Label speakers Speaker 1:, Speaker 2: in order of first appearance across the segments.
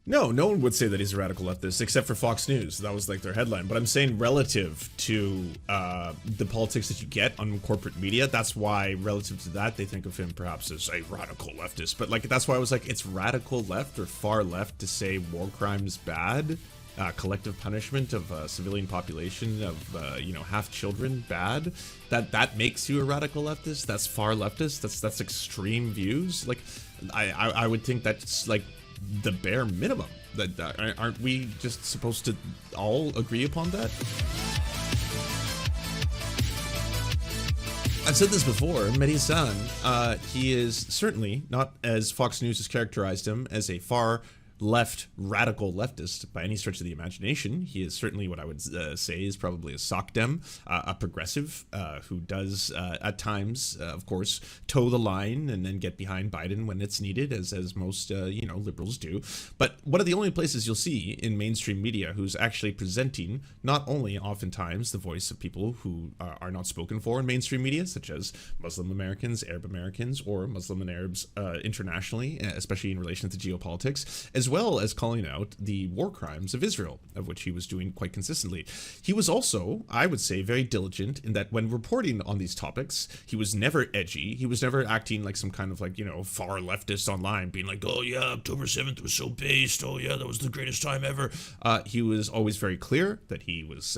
Speaker 1: No, no one would say that he's a radical leftist, except for Fox News. That was like their headline. But I'm saying relative to the politics that you get on corporate media, that's why relative to that, they think of him perhaps as a radical leftist. But like that's why I was like, it's radical left or far left to say war crimes bad, collective punishment of civilian population of half children bad. That makes you a radical leftist. That's far leftist. That's extreme views. Like I would think that's like the bare minimum. That aren't we just supposed to all agree upon that? I've said this before, Mehdi Hasan, he is certainly not, as Fox News has characterized him, as a far left radical leftist by any stretch of the imagination. He is certainly what I would say is probably a sock dem, a progressive who does at times, of course, toe the line and then get behind Biden when it's needed, as most liberals do. But one of the only places you'll see in mainstream media who's actually presenting not only oftentimes the voice of people who are not spoken for in mainstream media, such as Muslim Americans, Arab Americans, or Muslim and Arabs internationally, especially in relation to geopolitics, as well as calling out the war crimes of Israel, of which he was doing quite consistently. He was also, I would say, very diligent in that when reporting on these topics, he was never edgy. He was never acting like some kind of far leftist online, being like, oh yeah, October 7th was so based. Oh yeah, that was the greatest time ever. He was always very clear that he was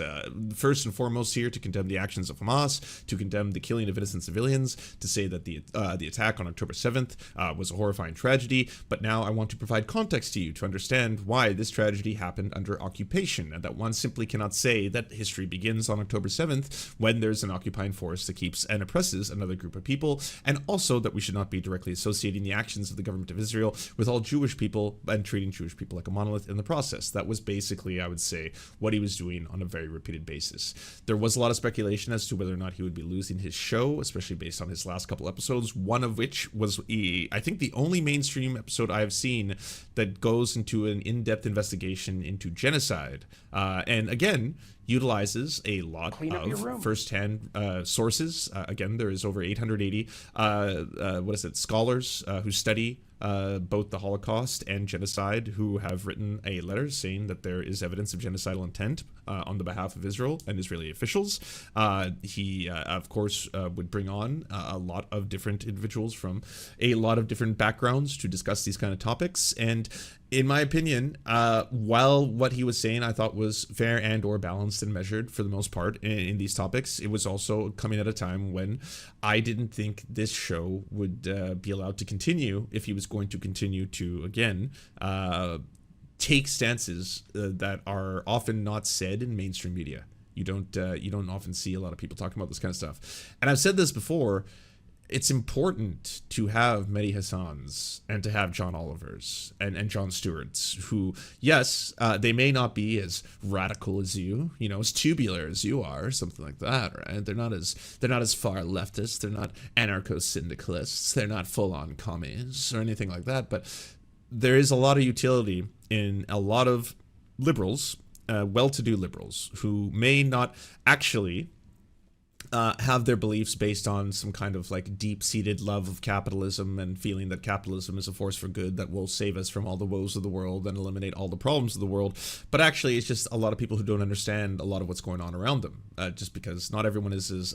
Speaker 1: first and foremost here to condemn the actions of Hamas, to condemn the killing of innocent civilians, to say that the attack on October 7th was a horrifying tragedy. But now I want to provide context to you to understand why this tragedy happened under occupation, and that one simply cannot say that history begins on October 7th when there's an occupying force that keeps and oppresses another group of people, and also that we should not be directly associating the actions of the government of Israel with all Jewish people and treating Jewish people like a monolith in the process. That was basically, I would say, what he was doing on a very repeated basis. There was a lot of speculation as to whether or not he would be losing his show, especially based on his last couple episodes, one of which was, I think, the only mainstream episode I have seen that goes into an in-depth investigation into genocide, and again utilizes a lot of first-hand sources. Again, there is over 880 scholars who study both the Holocaust and genocide, who have written a letter saying that there is evidence of genocidal intent on the behalf of Israel and Israeli officials. He, of course, would bring on a lot of different individuals from a lot of different backgrounds to discuss these kind of topics. And in my opinion, while what he was saying I thought was fair and or balanced and measured for the most part in these topics, it was also coming at a time when I didn't think this show would be allowed to continue if he was going to continue to, again, take stances that are often not said in mainstream media. You don't often see a lot of people talking about this kind of stuff. And I've said this before. It's important to have Mehdi Hassans and to have John Olivers and Jon Stewarts, who, yes, they may not be as radical as you, as tubular as you are, something like that, right? They're not as far leftist. They're not anarcho-syndicalists. They're not full-on commies or anything like that. But there is a lot of utility in a lot of liberals, well-to-do liberals, who may not actually have their beliefs based on some kind of deep-seated love of capitalism and feeling that capitalism is a force for good that will save us from all the woes of the world and eliminate all the problems of the world. But actually, it's just a lot of people who don't understand a lot of what's going on around them, just because not everyone is as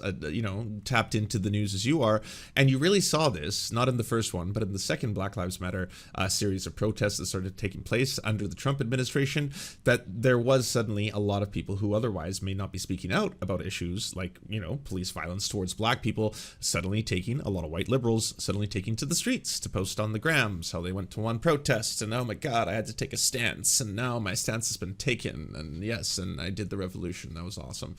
Speaker 1: tapped into the news as you are. And you really saw this, not in the first one, but in the second Black Lives Matter series of protests that started taking place under the Trump administration, that there was suddenly a lot of people who otherwise may not be speaking out about issues like, police violence towards black people, suddenly taking, a lot of white liberals suddenly taking to the streets to post on the grams how they went to one protest and, oh my god, I had to take a stance and now my stance has been taken, and yes, and I did the revolution. That was awesome.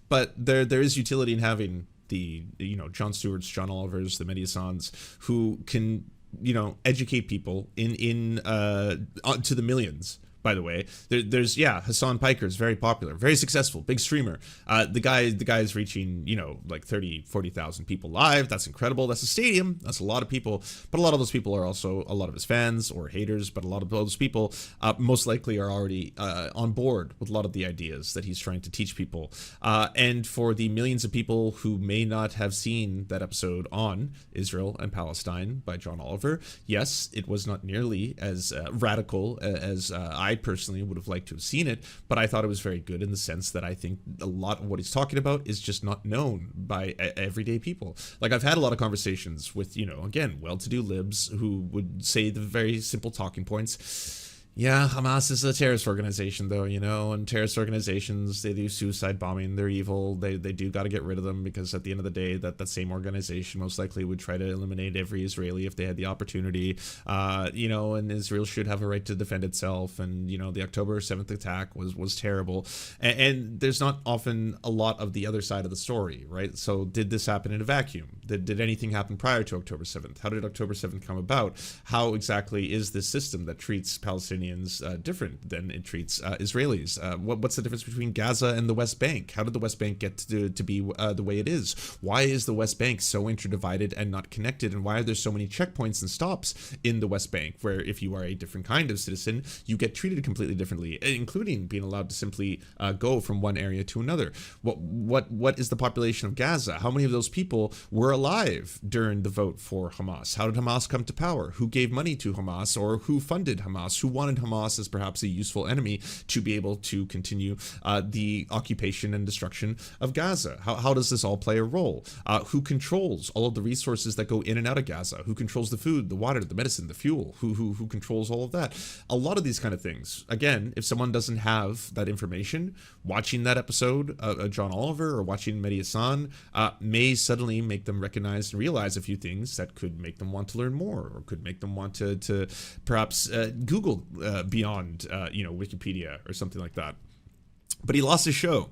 Speaker 1: But there is utility in having the Jon Stewarts, John Olivers, the Mehdi Hassans, who can educate people in to the millions by the way. There's Hassan Piker is very popular, very successful, big streamer. The guy is reaching, like 40,000 people live. That's incredible. That's a stadium. That's a lot of people. But a lot of those people are also a lot of his fans or haters. But a lot of those people most likely are already on board with a lot of the ideas that he's trying to teach people. And for the millions of people who may not have seen that episode on Israel and Palestine by John Oliver, yes, it was not nearly as radical as I personally would have liked to have seen it, but I thought it was very good in the sense that I think a lot of what he's talking about is just not known by everyday people. Like, I've had a lot of conversations with, again, well-to-do libs who would say the very simple talking points. Yeah, Hamas is a terrorist organization, though, and terrorist organizations, they do suicide bombing. They're evil. They do got to get rid of them, because at the end of the day, that same organization most likely would try to eliminate every Israeli if they had the opportunity, and Israel should have a right to defend itself. And, the October 7th attack was terrible. And there's not often a lot of the other side of the story, right? So did this happen in a vacuum? Did anything happen prior to October 7th? How did October 7th come about? How exactly is this system that treats Palestinians different than it treats Israelis? What's the difference between Gaza and the West Bank? How did the West Bank get to be the way it is? Why is the West Bank so interdivided and not connected? And why are there so many checkpoints and stops in the West Bank, where if you are a different kind of citizen, you get treated completely differently, including being allowed to simply go from one area to another? What is the population of Gaza? How many of those people were alive during the vote for Hamas? How did Hamas come to power? Who gave money to Hamas, or who funded Hamas? Who wanted Hamas as perhaps a useful enemy to be able to continue the occupation and destruction of Gaza? How does this all play a role? Who controls all of the resources that go in and out of Gaza? Who controls the food, the water, the medicine, the fuel? Who controls all of that? A lot of these kind of things. Again, if someone doesn't have that information, watching that episode of John Oliver or watching Mehdi Hasan may suddenly make them recognize and realize a few things that could make them want to learn more, or could make them want to perhaps Google beyond Wikipedia or something like that. But he lost his show.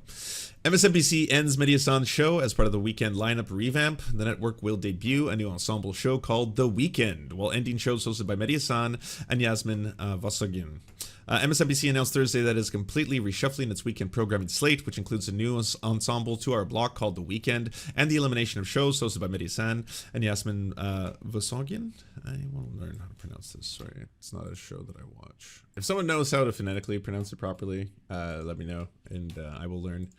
Speaker 1: MSNBC ends Mehdi Hasan's show as part of the weekend lineup revamp. The network will debut a new ensemble show called The Weekend, while ending shows hosted by Mehdi Hasan and Yasmin Vassagin. MSNBC announced Thursday that it is completely reshuffling its weekend programming slate, which includes a new ensemble 2-hour block called The Weekend, and the elimination of shows hosted by Mehdi Hasan and Yasmin Vassagin. I want to learn how to pronounce this. Sorry, it's not a show that I watch. If someone knows how to phonetically pronounce it properly, let me know, and I will learn.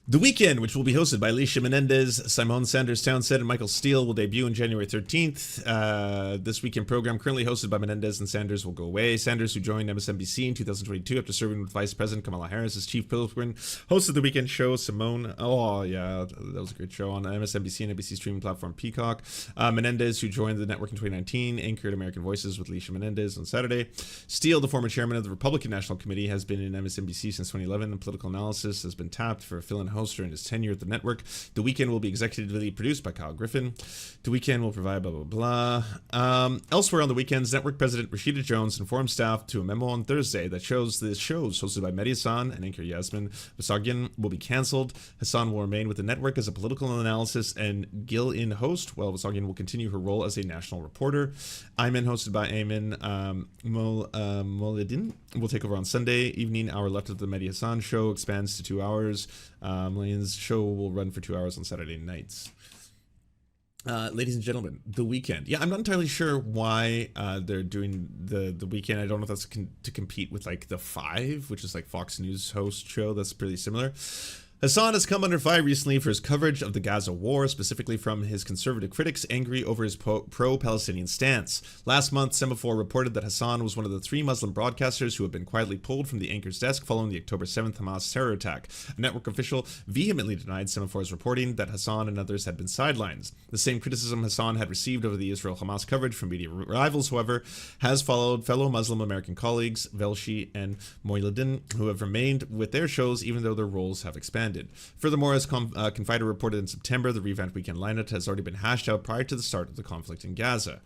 Speaker 1: The Weekend, which will be hosted by Alicia Menendez, Simone Sanders Townsend, and Michael Steele, will debut on January 13th. This weekend program, currently hosted by Menendez and Sanders, will go away. Sanders, who joined MSNBC in 2022 after serving with Vice President Kamala Harris as Chief Pilgrim, hosted the weekend show. Simone, that was a great show on MSNBC and NBC streaming platform Peacock. Menendez, who joined the network in 2019, anchored American Voices with Alicia Menendez on Saturday. Steele, the former chairman of the Republican National Committee, has been in MSNBC since 2011, and political analysis has been tapped for a fill-in host during his tenure at the network. The Weekend will be executively produced by Kyle Griffin. The Weekend will provide blah, blah, blah. Elsewhere on the weekends, network president Rashida Jones informed staff to a memo on Thursday that shows the shows hosted by Mehdi Hasan and anchor Yasmin Vassagin will be canceled. Hasan will remain with the network as a political analysis and Gil-in host, while Vassagin will continue her role as a national reporter. Ayman, hosted by Ayman Moledin, will take over on Sunday evening. Hour left of the Mehdi Hasan show expands to 2 hours. Millions show will run for 2 hours on Saturday nights. Ladies and gentlemen, The Weekend. Yeah, I'm not entirely sure why they're doing the Weekend. I don't know if that's to compete with like The Five, which is like Fox News host show that's pretty similar. Hasan has come under fire recently for his coverage of the Gaza war, specifically from his conservative critics angry over his pro-Palestinian stance. Last month, Semaphore reported that Hasan was one of the 3 Muslim broadcasters who had been quietly pulled from the anchor's desk following the October 7th Hamas terror attack. A network official vehemently denied Semaphore's reporting that Hasan and others had been sidelined. The same criticism Hasan had received over the Israel-Hamas coverage from media rivals, however, has followed fellow Muslim American colleagues Velshi and Moiladin, who have remained with their shows even though their roles have expanded. Furthermore, as Confider reported in September, the revamped weekend lineup has already been hashed out prior to the start of the conflict in Gaza.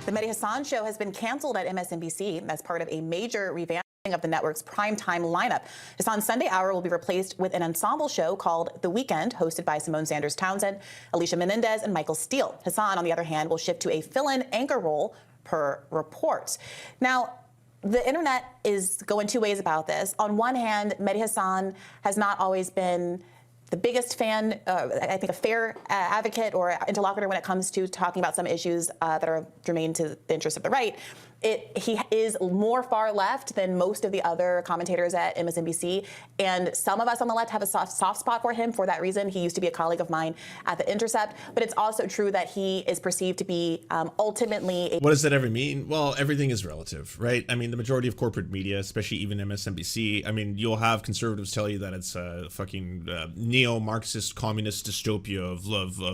Speaker 2: The Mehdi Hasan show has been canceled at MSNBC as part of a major revamping of the network's primetime lineup. Hasan's Sunday hour will be replaced with an ensemble show called The Weekend, hosted by Simone Sanders Townsend, Alicia Menendez, and Michael Steele. Hasan, on the other hand, will shift to a fill-in anchor role per report. Now, the internet is going two ways about this. On one hand, Mehdi Hasan has not always been the biggest fan, I think a fair advocate or interlocutor when it comes to talking about some issues that are germane to the interests of the right. He is more far left than most of the other commentators at MSNBC, and some of us on the left have a soft spot for him for that reason. He used to be a colleague of mine at The Intercept, but it's also true that he is perceived to be ultimately
Speaker 1: What does that ever mean? Well, everything is relative, right? I mean, the majority of corporate media, especially even MSNBC, I mean, you'll have conservatives tell you that it's a fucking neo-Marxist communist dystopia of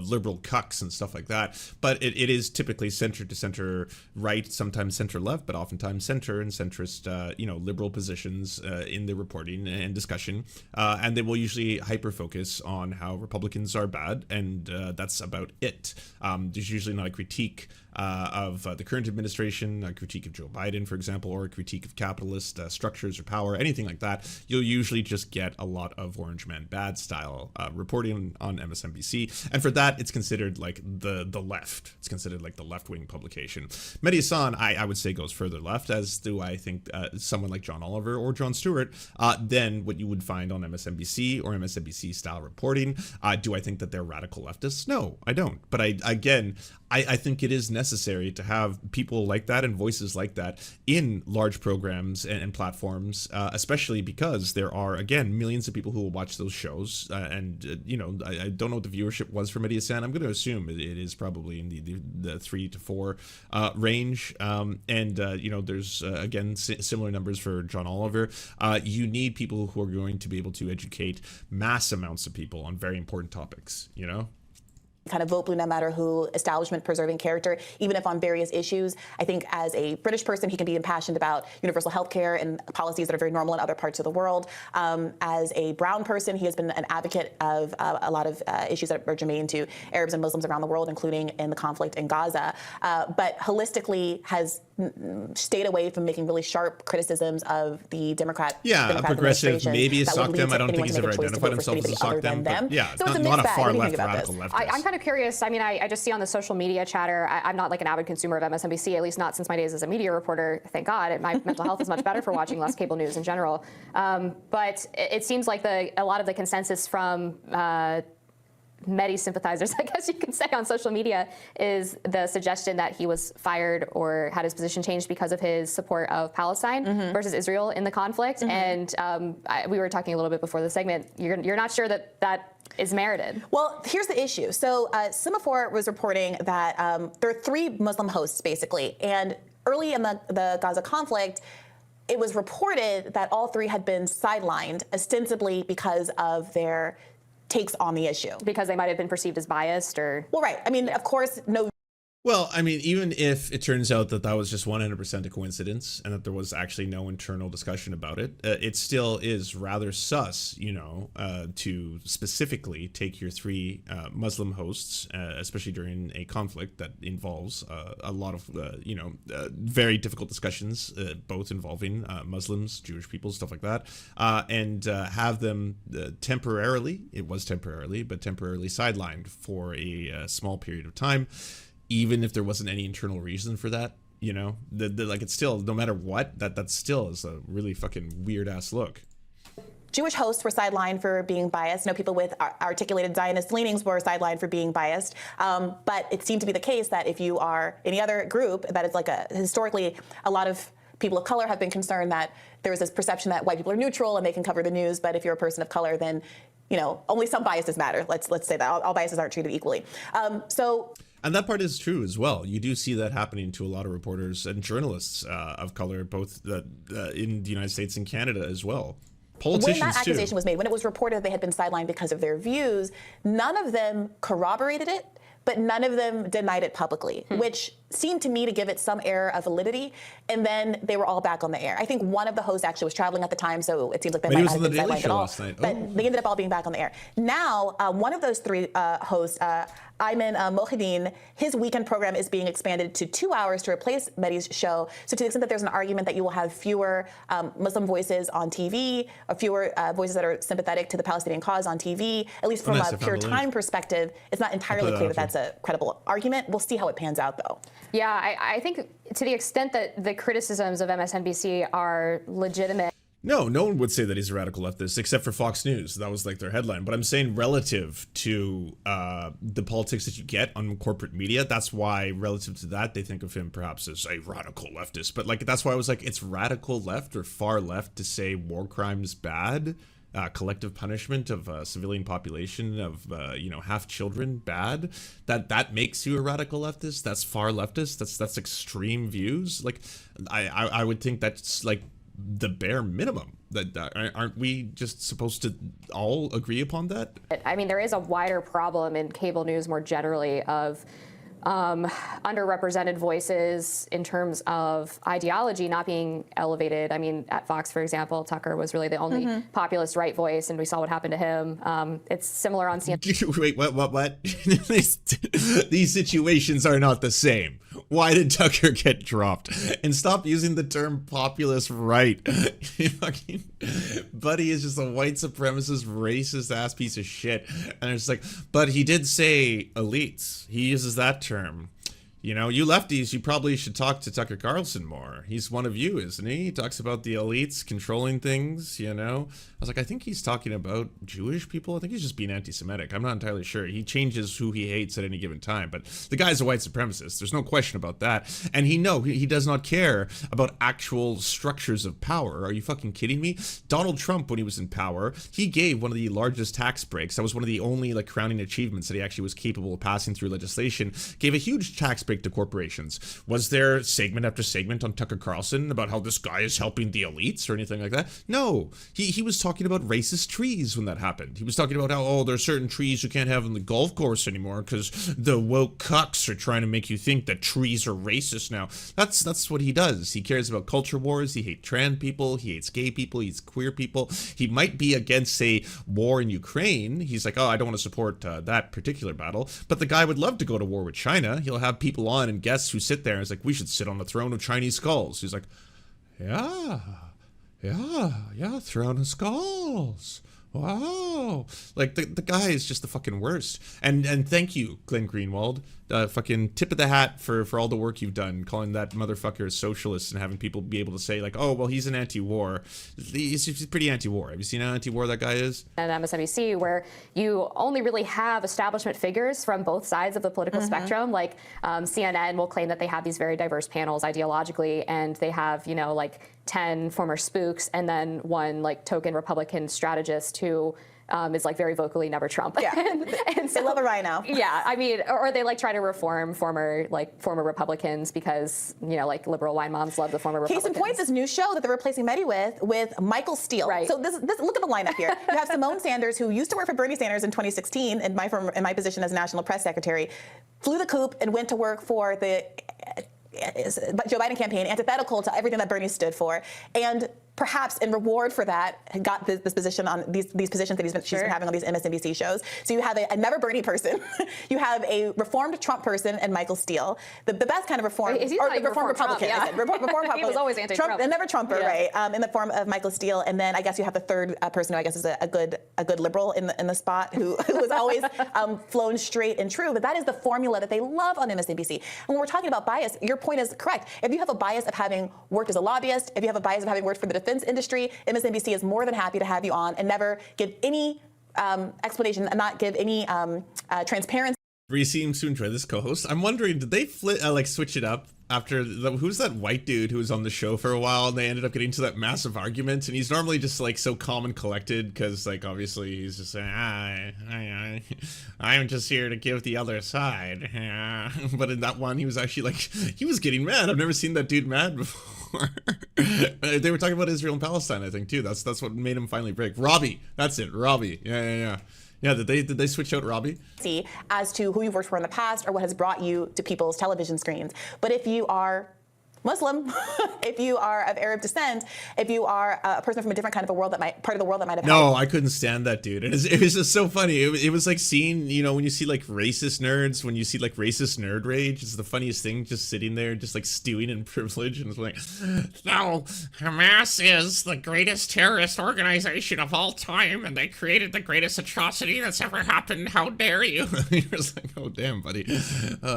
Speaker 1: liberal cucks and stuff like that, but it is typically center to center right, sometimes center left, but oftentimes center and centrist, liberal positions in the reporting and discussion, and they will usually hyper focus on how Republicans are bad, and that's about it. There's usually not a critique of the current administration, a critique of Joe Biden, for example, or a critique of capitalist structures or power, anything like that. You'll usually just get a lot of orange man bad style reporting on MSNBC, and for that, it's considered like the left. It's considered like the left-wing publication. Mehdi Hasan, I would say, goes further left, as do I think someone like John Oliver or Jon Stewart, than what you would find on MSNBC or MSNBC style reporting. Do I think that they're radical leftists? No, I don't. But I think it is necessary to have people like that and voices like that in large programs and platforms, especially because there are, again, millions of people who will watch those shows. I don't know what the viewership was for Mehdi Hasan. I'm going to assume it is probably in the 3 to 4 range. There's, again, similar numbers for John Oliver. You need people who are going to be able to educate mass amounts of people on very important topics,
Speaker 2: kind of vote blue no matter who, establishment preserving character, even if on various issues. I think as a British person, he can be impassioned about universal health care and policies that are very normal in other parts of the world. As a brown person, he has been an advocate of a lot of issues that are germane to Arabs and Muslims around the world, including in the conflict in Gaza, but holistically has stayed away from making really sharp criticisms of the Democrat
Speaker 1: progressive, maybe a sock them. I don't think he's ever
Speaker 2: identified
Speaker 1: identified himself as a sock them, but yeah,
Speaker 2: so it's
Speaker 1: not a
Speaker 2: bag.
Speaker 1: far left radical leftist.
Speaker 3: I'm kind of curious. I mean, I just see on the social media chatter, I'm not like an avid consumer of MSNBC, at least not since my days as a media reporter, thank God. My mental health is much better for watching less cable news in general. But it seems like a lot of the consensus from Mehdi sympathizers, I guess you can say, on social media is the suggestion that he was fired or had his position changed because of his support of Palestine versus Israel in the conflict. And we were talking a little bit before the segment. You're not sure that is merited.
Speaker 2: Well, here's the issue. So Semaphore was reporting that there are 3 Muslim hosts, basically. And early in the Gaza conflict, it was reported that all 3 had been sidelined, ostensibly because of their takes on the issue.
Speaker 3: Because they might have been perceived as biased or...
Speaker 2: Well, right. I mean, of course, no...
Speaker 1: Well, I mean, even if it turns out that was just 100% a coincidence and that there was actually no internal discussion about it, it still is rather sus, to specifically take your 3 Muslim hosts, especially during a conflict that involves a lot of, very difficult discussions, both involving Muslims, Jewish people, stuff like that, and have them temporarily sidelined for a small period of time. Even if there wasn't any internal reason for that, it's still, no matter what, that still is a really fucking weird ass look.
Speaker 2: Jewish hosts were sidelined for being biased. People with articulated Zionist leanings were sidelined for being biased. But it seemed to be the case that if you are any other group, that is historically, a lot of people of color have been concerned that there is this perception that white people are neutral and they can cover the news. But if you're a person of color, then, only some biases matter. Let's say that all biases aren't treated equally.
Speaker 1: And that part is true as well. You do see that happening to a lot of reporters and journalists of color, both in the United States and Canada as well. Politicians,
Speaker 2: when that accusation was made, when it was reported they had been sidelined because of their views, none of them corroborated it, but none of them denied it publicly, which seemed to me to give it some air of validity. And then they were all back on the air. I think one of the hosts actually was traveling at the time, so it seems like they might not have been sidelined at all. But they ended up all being back on the air. Now, one of those 3 hosts, Ayman Mohideen, his weekend program is being expanded to 2 hours to replace Mehdi's show. So to the extent that there's an argument that you will have fewer Muslim voices on TV, or fewer voices that are sympathetic to the Palestinian cause on TV, at least from a pure time perspective, it's not entirely clear that that's a credible argument. We'll see how it pans out, though.
Speaker 3: Yeah, I think to the extent that the criticisms of MSNBC are legitimate.
Speaker 1: No one would say that he's a radical leftist, except for Fox News. That was like their headline. But I'm saying relative to the politics that you get on corporate media, that's why relative to that, they think of him perhaps as a radical leftist. But like that's why I was like, it's radical left or far left to say war crimes bad, collective punishment of civilian population of half children bad. That makes you a radical leftist. That's far leftist. That's extreme views. Like I would think that's like the bare minimum. That aren't we just supposed to all agree upon that?
Speaker 3: I mean, there is a wider problem in cable news more generally of underrepresented voices in terms of ideology not being elevated. I mean, at Fox, for example, Tucker was really the only populist right voice, and we saw what happened to him. It's similar on CNN.
Speaker 1: Wait, what? These situations are not the same. Why did Tucker get dropped? And stop using the term populist right. Fucking Buddy is just a white supremacist, racist ass piece of shit. And it's like, but he did say elites. He uses that term. You know, you lefties, you probably should talk to Tucker Carlson more. He's one of you, isn't he? He talks about the elites controlling things, you know? I was like, I think he's talking about Jewish people. I think he's just being anti-Semitic. I'm not entirely sure. He changes who he hates at any given time, but the guy's a white supremacist. There's no question about that. And he does not care about actual structures of power. Are you fucking kidding me? Donald Trump, when he was in power, he gave one of the largest tax breaks. That was one of the only like crowning achievements that he actually was capable of passing through legislation. Gave a huge tax break to corporations. Was there segment after segment on Tucker Carlson about how this guy is helping the elites or anything like that? No. He was talking about racist trees when that happened. He was talking about how, oh, there are certain trees you can't have on the golf course anymore because the woke cucks are trying to make you think that trees are racist now. That's what he does. He cares about culture wars. He hates trans people. He hates gay people. He hates queer people. He might be against, say, war in Ukraine. He's like, oh, I don't want to support that particular battle. But the guy would love to go to war with China. He'll have people on and guests who sit there and it's like, we should sit on the throne of Chinese skulls. He's like, yeah, throne of skulls. Wow. Like the guy is just the fucking worst. And thank you, Glenn Greenwald. Fucking tip of the hat for all the work you've done, calling that motherfucker a socialist and having people be able to say like, oh, well, he's an anti-war. He's pretty anti-war. Have you seen how anti-war that guy is?
Speaker 3: And MSNBC, where you only really have establishment figures from both sides of the political spectrum. Like CNN will claim that they have these very diverse panels ideologically, and they have, like 10 former spooks and then one like token Republican strategist who is like very vocally never Trump.
Speaker 2: Yeah, and so, they love a rhino.
Speaker 3: Yeah, I mean, or they like try to reform former Republicans because like liberal wine moms love the former Republicans.
Speaker 2: Case in point, this new show that they're replacing Mehdi with Michael Steele.
Speaker 3: Right.
Speaker 2: So this look at the lineup here. You have Simone Sanders, who used to work for Bernie Sanders in 2016 in my position as national press secretary, flew the coop and went to work for the Joe Biden campaign, antithetical to everything that Bernie stood for, and perhaps in reward for that, got this position on these positions that she's been having on these MSNBC shows. So you have a never Bernie person, you have a reformed Trump person, and Michael Steele, the best kind of reform, or the reformed Republican.
Speaker 3: Trump, yeah.
Speaker 2: Reformed Republican.
Speaker 3: He was always anti-Trump.
Speaker 2: Trump, and never Trumper,
Speaker 3: yeah.
Speaker 2: right? In the form of Michael Steele, and then I guess you have the third person who I guess is a good liberal in the spot who was always flown straight and true. But that is the formula that they love on MSNBC. And when we're talking about bias, your point is correct. If you have a bias of having worked as a lobbyist, if you have a bias of having worked for the defense industry, MSNBC is more than happy to have you on and never give any explanation and not give any transparency.
Speaker 1: We seem to enjoy this co-host. I'm wondering, did they switch it up after who's that white dude who was on the show for a while and they ended up getting to that massive argument, and he's normally just like so calm and collected because like obviously he's just saying I'm just here to give the other side. But in that one he was actually like, he was getting mad. I've never seen that dude mad before. They were talking about Israel and Palestine, I think, too. That's what made him finally break. Robbie, that's it. Robbie. Yeah, did they switch out Robbie?
Speaker 2: As to who you've worked for in the past or what has brought you to people's television screens. But if you are Muslim, if you are of Arab descent, if you are a person from a different kind of part of the world that might have.
Speaker 1: No, I couldn't stand that dude. It was just so funny. It was like seeing, when you see like racist nerds, when you see like racist nerd rage, it's the funniest thing, just sitting there, just like stewing in privilege, and it's like, no, Hamas is the greatest terrorist organization of all time, and they created the greatest atrocity that's ever happened. How dare you? You're just like, oh damn, buddy,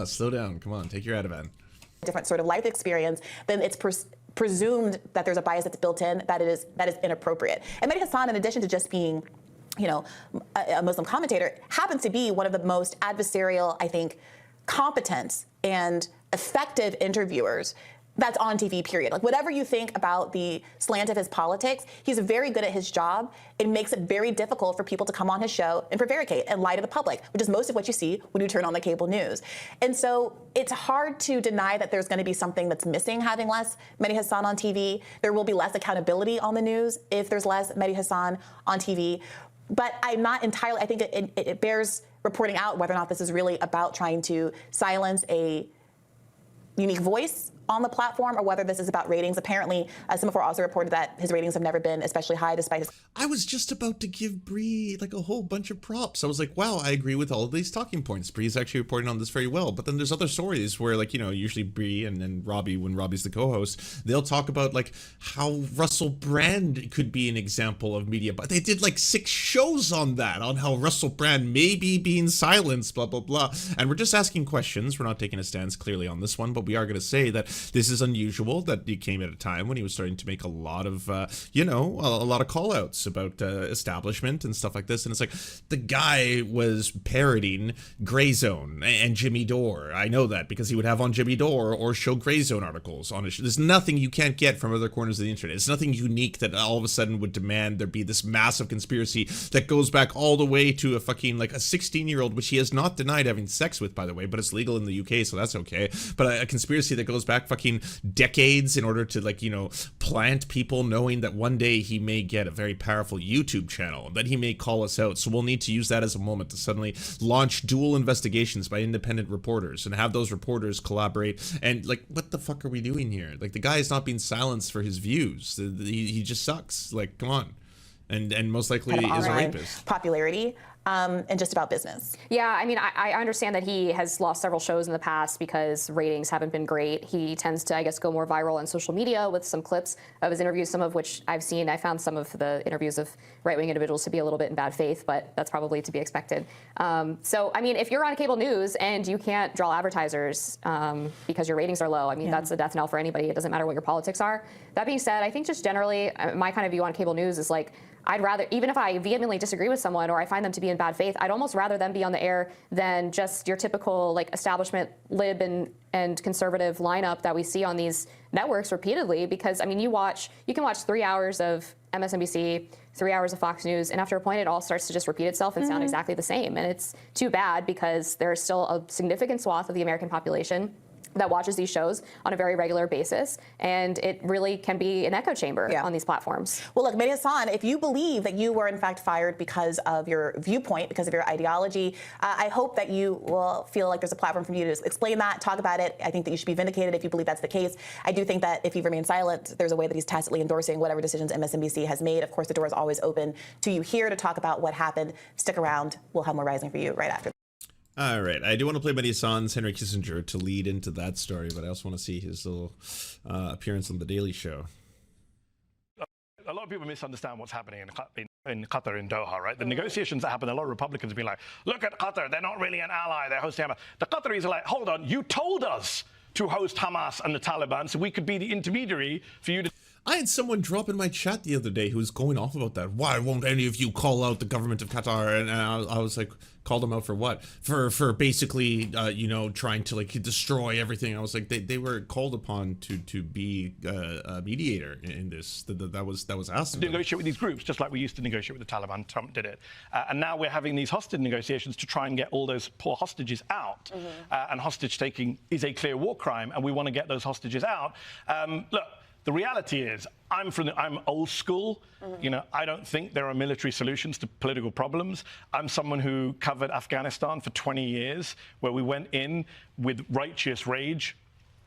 Speaker 1: slow down. Come on, take your Ativan.
Speaker 2: different sort of life experience, then it's presumed that there's a bias that's built in, that is inappropriate. And Mehdi Hasan, in addition to just being, you know, a Muslim commentator, happens to be one of the most adversarial, I think, competent and effective interviewers that's on TV, period. Like, whatever you think about the slant of his politics, he's very good at his job. It makes it very difficult for people to come on his show and prevaricate and lie to the public, which is most of what you see when you turn on the cable news. And so it's hard to deny that there's going to be something that's missing having less Mehdi Hasan on TV. There will be less accountability on the news if there's less Mehdi Hasan on TV. But I'm not entirely, I think it bears reporting out whether or not this is really about trying to silence a unique voice on the platform, or whether this is about ratings. Apparently, Semaphore also reported that his ratings have never been especially high, despite his...
Speaker 1: I was just about to give Bree like a whole bunch of props. I was like, wow, I agree with all of these talking points. Bree's actually reporting on this very well. But then there's other stories where, like, you know, usually Bree and Robbie, when Robbie's the co-host, they'll talk about like how Russell Brand could be an example of media. But they did like 6 shows on that, on how Russell Brand may be being silenced, blah, blah, blah. And we're just asking questions. We're not taking a stance clearly on this one, but we are going to say that this is unusual, that he came at a time when he was starting to make a lot of, you know, a lot of call-outs about establishment and stuff like this. And it's like, the guy was parroting Grey Zone and Jimmy Dore. I know that because he would have on Jimmy Dore or show Grey Zone articles on his show. There's nothing you can't get from other corners of the internet. It's nothing unique that all of a sudden would demand there be this massive conspiracy that goes back all the way to a fucking, like, a 16-year-old, which he has not denied having sex with, by the way, but it's legal in the UK, so that's okay. But a conspiracy that goes back fucking decades in order to, like, you know, plant people knowing that one day he may get a very powerful YouTube channel, that he may call us out. So we'll need to use that as a moment to suddenly launch dual investigations by independent reporters and have those reporters collaborate. And, like, what the fuck are we doing here? Like, the guy is not being silenced for his views. He just sucks. Like, come on. And most likely is a rapist.
Speaker 2: Popularity. And just about business.
Speaker 3: Yeah, I mean, I understand that he has lost several shows in the past because ratings haven't been great. He tends to, I guess, go more viral on social media with some clips of his interviews, some of which I've seen. I found some of the interviews of right-wing individuals to be a little bit in bad faith, but that's probably to be expected. So, I mean, if you're on cable news and you can't draw advertisers because your ratings are low, I mean, that's a death knell for anybody. It doesn't matter what your politics are. That being said, I think just generally, my kind of view on cable news is like, I'd rather, even if I vehemently disagree with someone or I find them to be in bad faith, I'd almost rather them be on the air than just your typical, like, establishment lib and conservative lineup that we see on these networks repeatedly. Because, I mean, you can watch 3 hours of MSNBC, 3 hours of Fox News, and after a point it all starts to just repeat itself and sound exactly the same. And it's too bad, because there's still a significant swath of the American population that watches these shows on a very regular basis, and it really can be an echo chamber on these platforms.
Speaker 2: Well, look, Mehdi Hasan, if you believe that you were in fact fired because of your viewpoint, because of your ideology, I hope that you will feel like there's a platform for you to explain that, talk about it. I think that you should be vindicated if you believe that's the case. I do think that if he remains silent, there's a way that he's tacitly endorsing whatever decisions MSNBC has made. Of course, the door is always open to you here to talk about what happened. Stick around. We'll have more Rising for you right after.
Speaker 1: All right, I do want to play Mehdi Hasan's Henry Kissinger to lead into that story, but I also want to see his little appearance on The Daily Show.
Speaker 4: A lot of people misunderstand what's happening in Qatar, in Doha, right? The negotiations that happen, a lot of Republicans have been like, look at Qatar, they're not really an ally, they're hosting Hamas. The Qataris are like, hold on, you told us to host Hamas and the Taliban, so we could be the intermediary for you to...
Speaker 1: I had someone drop in my chat the other day who was going off about that. Why won't any of you call out the government of Qatar? And I was like, call them out for what? For basically, you know, trying to, like, destroy everything. I was like, they were called upon to be a mediator in this. That was asked of them.
Speaker 4: Negotiate with these groups, just like we used to negotiate with the Taliban. Trump did it. And now we're having these hostage negotiations to try and get all those poor hostages out. And hostage taking is a clear war crime, and we want to get those hostages out. Look. The reality is, I'm old school. You know, I don't think there are military solutions to political problems. I'm someone who covered Afghanistan for 20 years, where we went in with righteous rage,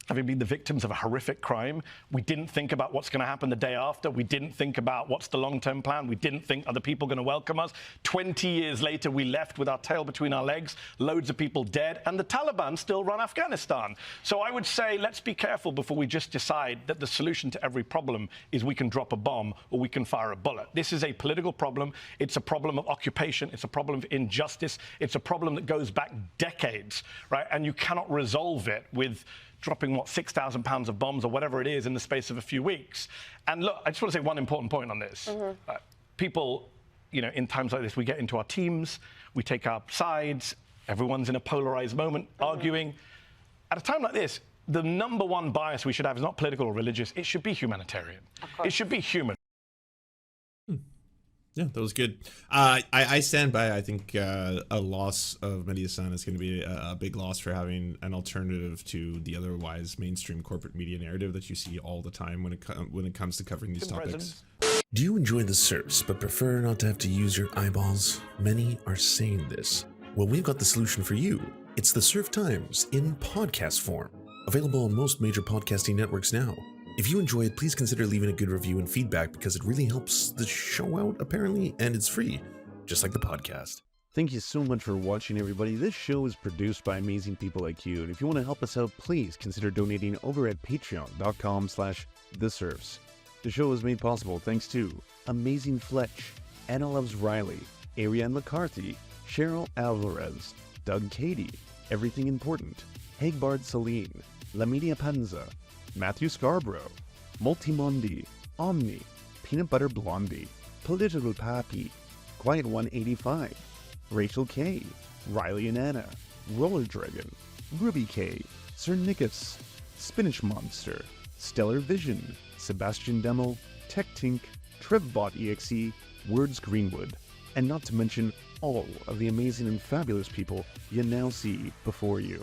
Speaker 4: having been the victims of a horrific crime. We didn't think about what's going to happen the day after. We didn't think about what's the long-term plan. We didn't think, are the people going to welcome us? 20 years later, we left with our tail between our legs, loads of people dead, and the Taliban still run Afghanistan. So I would say, let's be careful before we just decide that the solution to every problem is we can drop a bomb or we can fire a bullet. This is a political problem. It's a problem of occupation. It's a problem of injustice. It's a problem that goes back decades, right? And you cannot resolve it with dropping, what, 6,000 pounds of bombs or whatever it is in the space of a few weeks. And look, I just want to say one important point on this. People, in times like this, we get into our teams, we take our sides, everyone's in a polarized moment, arguing. At a time like this, the number one bias we should have is not political or religious, it should be humanitarian. It should be human.
Speaker 1: Yeah, that was good. I stand by. I think a loss of Mehdi Hasan is going to be a big loss for having an alternative to the otherwise mainstream corporate media narrative that you see all the time when it comes to covering these topics.
Speaker 5: Do you enjoy the Serfs but prefer not to have to use your eyeballs? Many are saying this. Well, we've got the solution for you. It's the Serf Times in podcast form, available on most major podcasting networks now. If you enjoy it, please consider leaving a good review and feedback because it really helps the show out, apparently, and it's free, just like the podcast.
Speaker 6: Thank you so much for watching, everybody. This show is produced by amazing people like you, and if you want to help us out, please consider donating over at patreon.com/theserfs. The show is made possible thanks to Amazing Fletch, Anna Loves Riley, Ariane McCarthy, Cheryl Alvarez, Doug Cady, Everything Important, Hagbard Celine, La Media Panza, Matthew Scarborough, Multimondi, Omni, Peanut Butter Blondie, Political Pappy, Quiet 185, Rachel K, Riley and Anna, Roller Dragon, Ruby K, Sir Nickus, Spinach Monster, Stellar Vision, Sebastian Demo, Tech Tink, Trevbot EXE, Words Greenwood, and not to mention all of the amazing and fabulous people you now see before you.